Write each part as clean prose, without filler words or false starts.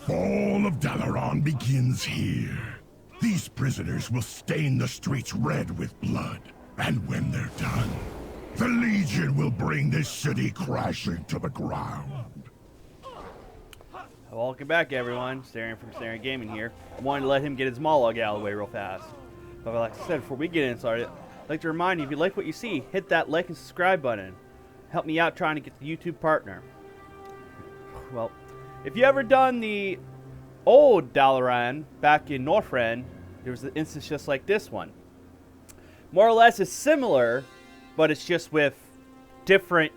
fall of Dalaran begins here. These prisoners will stain the streets red with blood. And when they're done, the Legion will bring this city crashing to the ground. Welcome back, everyone. Staring from Staring Gaming here. I wanted to let him get his monologue out of the way real fast. But like I said, before we get inside, I'd like to remind you, if you like what you see, hit that like and subscribe button. Help me out trying to get the YouTube partner. Well, if you ever done the old Dalaran back in Northrend, there was an instance just like this one. More or less it's similar, but it's just with different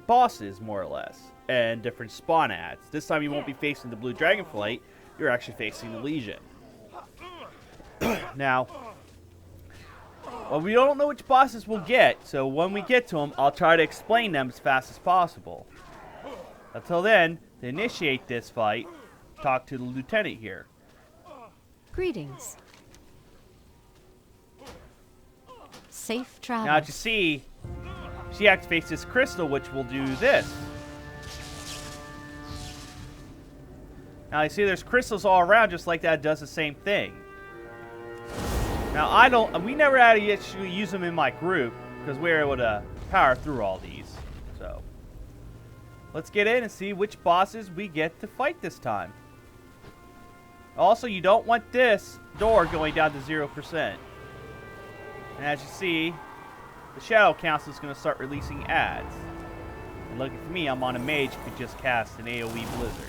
bosses, more or less, and different spawn ads. This time you won't be facing the Blue Dragonflight, you're actually facing the Legion. Now, well, we don't know which bosses we'll get, so when we get to them, I'll try to explain them as fast as possible. Until then, to initiate this fight, talk to the lieutenant here. Greetings. Safe travels. Now, as you see, she activates this crystal, which will do this. Now, you see there's crystals all around, just like that does the same thing. Now, we never had to actually use them in my group, because we were able to power through all these. So, let's get in and see which bosses we get to fight this time. Also, you don't want this door going down to 0%. And as you see, the Shadow Council is going to start releasing ads. And lucky for me, I'm on a mage who could just cast an AoE Blizzard.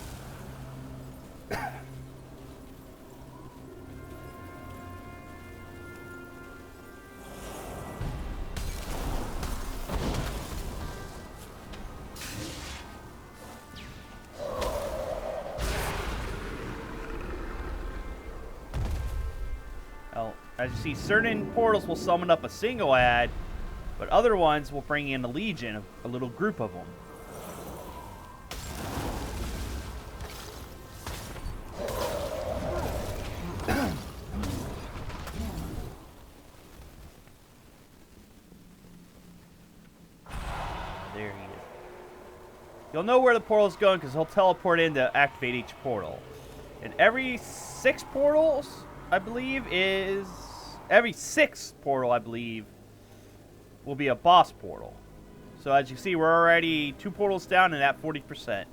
As you see, certain portals will summon up a single ad, but other ones will bring in a legion, a little group of them. There he is. You'll know where the portal is going because he'll teleport in to activate each portal. And every 6 portals, I believe, is... Every 6th portal, I believe, will be a boss portal. So as you see, we're already 2 portals down and at 40%.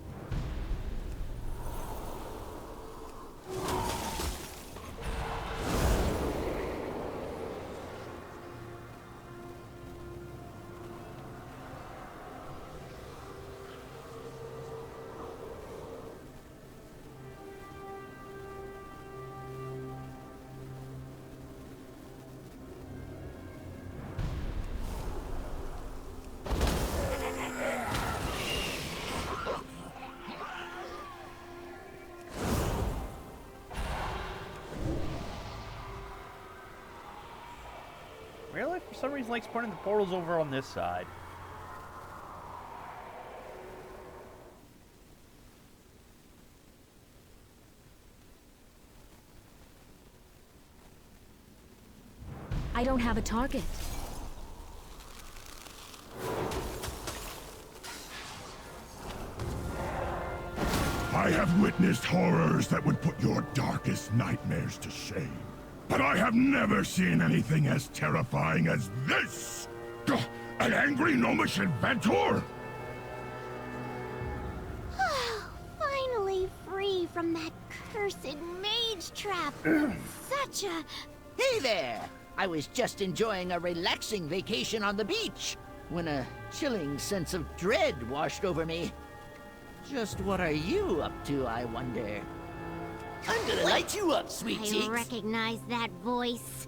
Really? For some reason, like spawning the portals over on this side. I don't have a target. I have witnessed horrors that would put your darkest nightmares to shame. But I have never seen anything as terrifying as this! An angry gnomish inventor? Finally free from that cursed mage trap. Such a... Hey there! I was just enjoying a relaxing vacation on the beach when a chilling sense of dread washed over me. Just what are you up to, I wonder? I'm gonna light you up, sweet cheeks. I recognize that voice.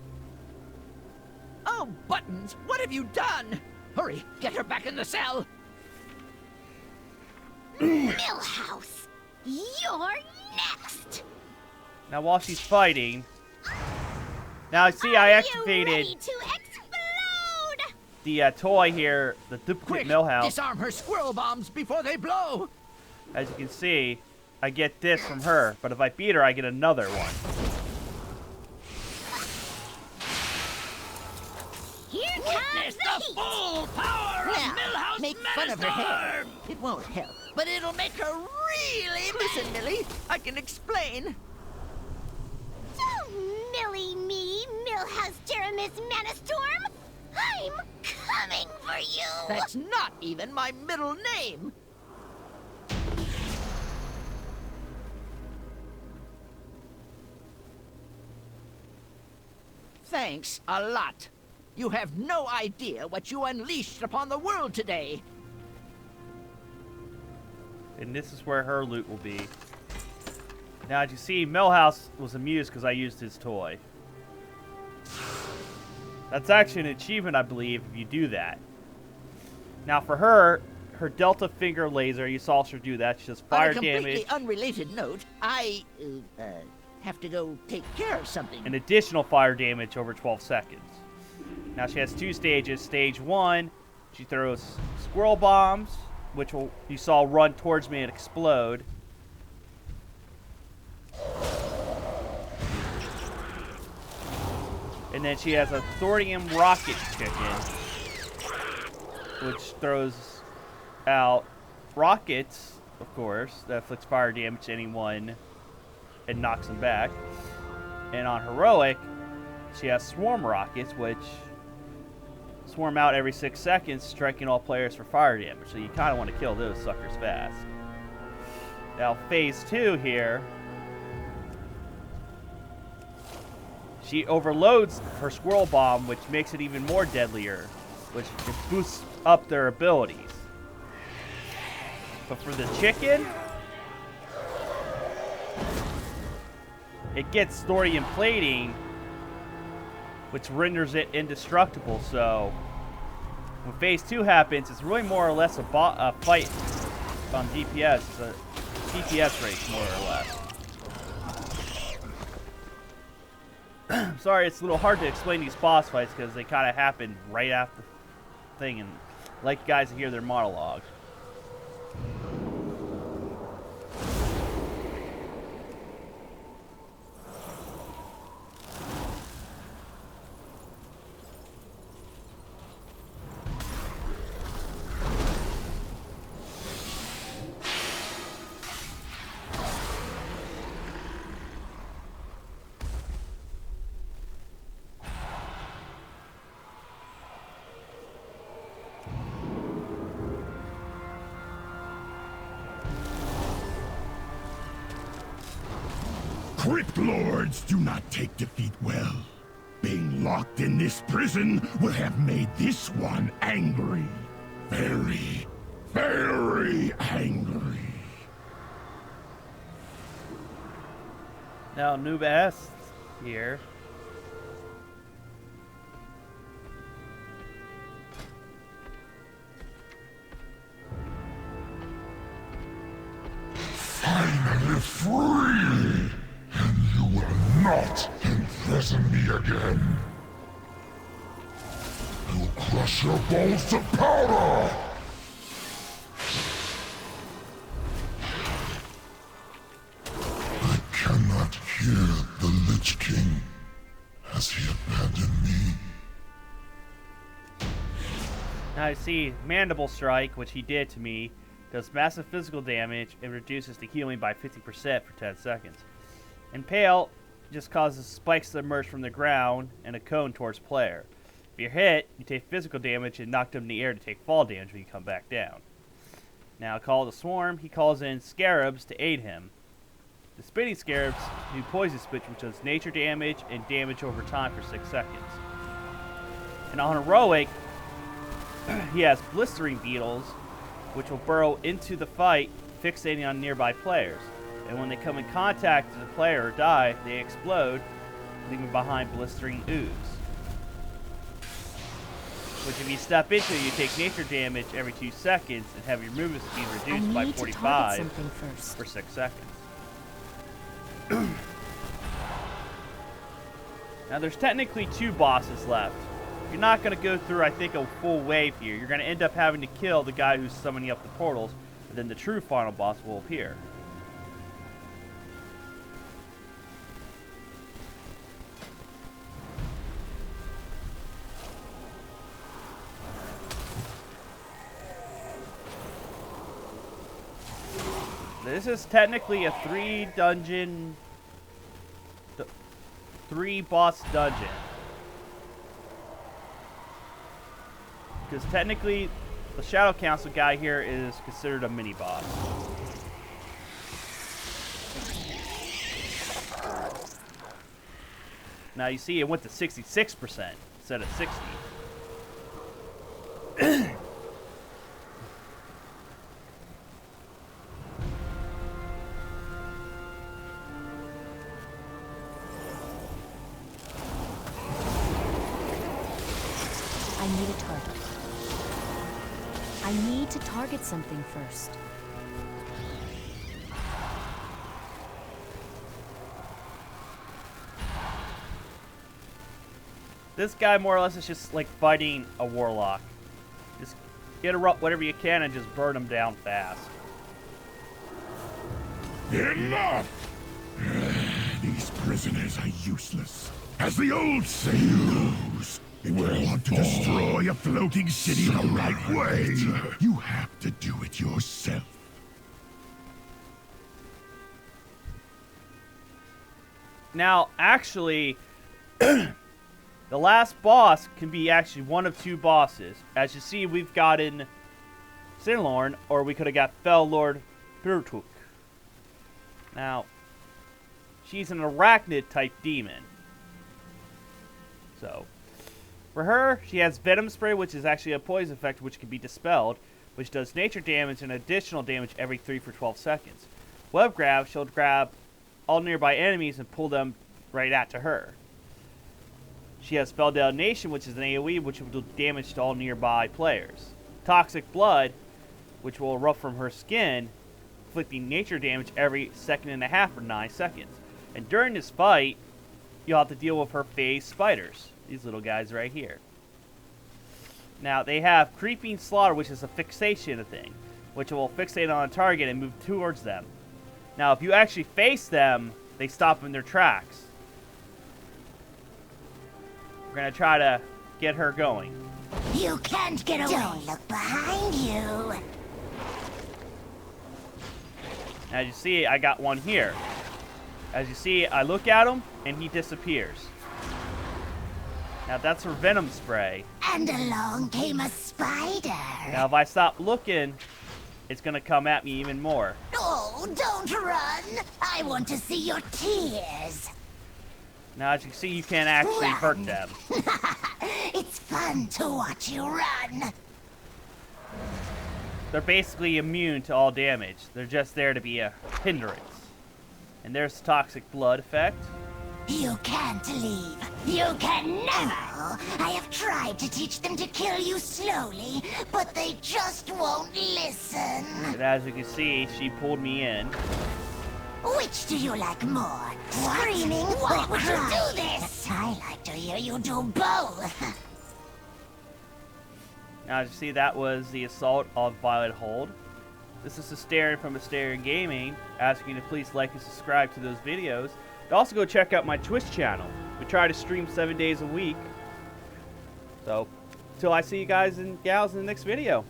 Oh, Buttons, what have you done? Hurry, get her back in the cell. Millhouse, you're next. Now while she's fighting... Now see, I activated Ready to explode? the toy here, the duplicate Quick, millhouse. disarm her squirrel bombs before they blow. As you can see, I get this from her, but if I beat her, I get another one. Here comes Witness the the heat. full power of Now, Millhouse make fun of her hair. It won't help, but it'll make her really listen, Millie. I can explain. Don't Millie me, Millhouse Jeremis Manastorm. I'm coming for you. That's not even my middle name. Thanks a lot. You have no idea what you unleashed upon the world today. And this is where her loot will be. Now, as you see, Millhouse was amused because I used his toy. That's actually an achievement, I believe, if you do that. Now, for her Delta Finger Laser, you saw her do that. She does fire On a completely damage. unrelated note, I have to go take care of something. An additional fire damage over 12 seconds. Now, she has 2 stages. Stage 1, she throws squirrel bombs, which you saw run towards me and explode. And then she has a thorium rocket chicken, which throws out rockets, of course, that inflicts fire damage to anyone and knocks them back. And on heroic, she has swarm rockets, which swarm out every 6 seconds, striking all players for fire damage. So you kind of want to kill those suckers fast. Now, phase 2 here, she overloads her squirrel bomb, which makes it even more deadlier, which just boosts up their abilities. But for the chicken, it gets thorium plating, which renders it indestructible. So when phase 2 happens, it's really more or less a fight on DPS. It's a DPS race, more or less. Sorry, it's a little hard to explain these boss fights because they kind of happen right after the thing, and I'd like you guys to hear their monologues. Crypt Lords do not take defeat well. Being locked in this prison will have made this one angry. Very, very angry. Now, Noob S here. Finally free! And you will not imprison me again. I will crush your bones to powder! I cannot kill the Lich King. Has he abandoned me? Now I see Mandible Strike, which he did to me, does massive physical damage and reduces the healing by 50% for 10 seconds. Impale just causes spikes to emerge from the ground and a cone towards player. If you're hit, you take physical damage and knocked him in the air to take fall damage when you come back down. Now, Call the Swarm, he calls in Scarabs to aid him. The Spinning Scarabs do Poison Spit, which does nature damage and damage over time for 6 seconds. And on Heroic, he has Blistering Beetles, which will burrow into the fight, fixating on nearby players. And when they come in contact with the player or die, they explode, leaving behind blistering ooze. Which if you step into, you take nature damage every 2 seconds and have your movement speed reduced by 45 for 6 seconds. Now there's technically 2 bosses left. You're not going to go through, I think, a full wave here. You're going to end up having to kill the guy who's summoning up the portals, and then the true final boss will appear. This is technically a 3 boss dungeon. Because technically, the Shadow Council guy here is considered a mini boss. Now you see it went to 66% instead of 60. I need a target. I need to target something first. This guy more or less is just like fighting a warlock. Just interrupt whatever you can and just burn him down fast. Enough! These prisoners are useless. As the old saying goes, if you want to destroy a floating city the right way, you have to do it yourself. Now, actually, the last boss can be actually one of 2 bosses. As you see, we've gotten Sinlorn, or we could have got Fell Lord Pirtuk. Now, she's an arachnid-type demon. So, for her, she has Venom Spray, which is actually a poison effect which can be dispelled, which does nature damage and additional damage every 3 for 12 seconds. Web Grab, she'll grab all nearby enemies and pull them right at to her. She has Spell Detonation, which is an AoE, which will do damage to all nearby players. Toxic Blood, which will erupt from her skin, inflicting nature damage every 1.5 seconds for 9 seconds. And during this fight, you'll have to deal with her phase spiders. These little guys right here. Now, they have Creeping Slaughter, which is a fixation thing, which will fixate on a target and move towards them. Now, if you actually face them, they stop in their tracks. We're going to try to get her going. You can't get away. Don't look behind you. As you see, I got one here. As you see, I look at him, and he disappears. Now, that's her Venom Spray. And along came a spider. Now, if I stop looking, it's going to come at me even more. Oh, don't run. I want to see your tears. Now, as you see, you can't actually hurt them. It's fun to watch you run. They're basically immune to all damage. They're just there to be a hindrance. And there's the Toxic Blood effect. You can't leave. You can never. I have tried to teach them to kill you slowly, but they just won't listen. And as you can see, she pulled me in. Which do you like more? Screaming? Why would you do this? I like to hear you do both. Now, as you see, that was the assault on Violet Hold. This is Asterion from Asterion Gaming, asking you to please like and subscribe to those videos. And also go check out my Twitch channel. We try to stream 7 days a week. So, till I see you guys and gals in the next video.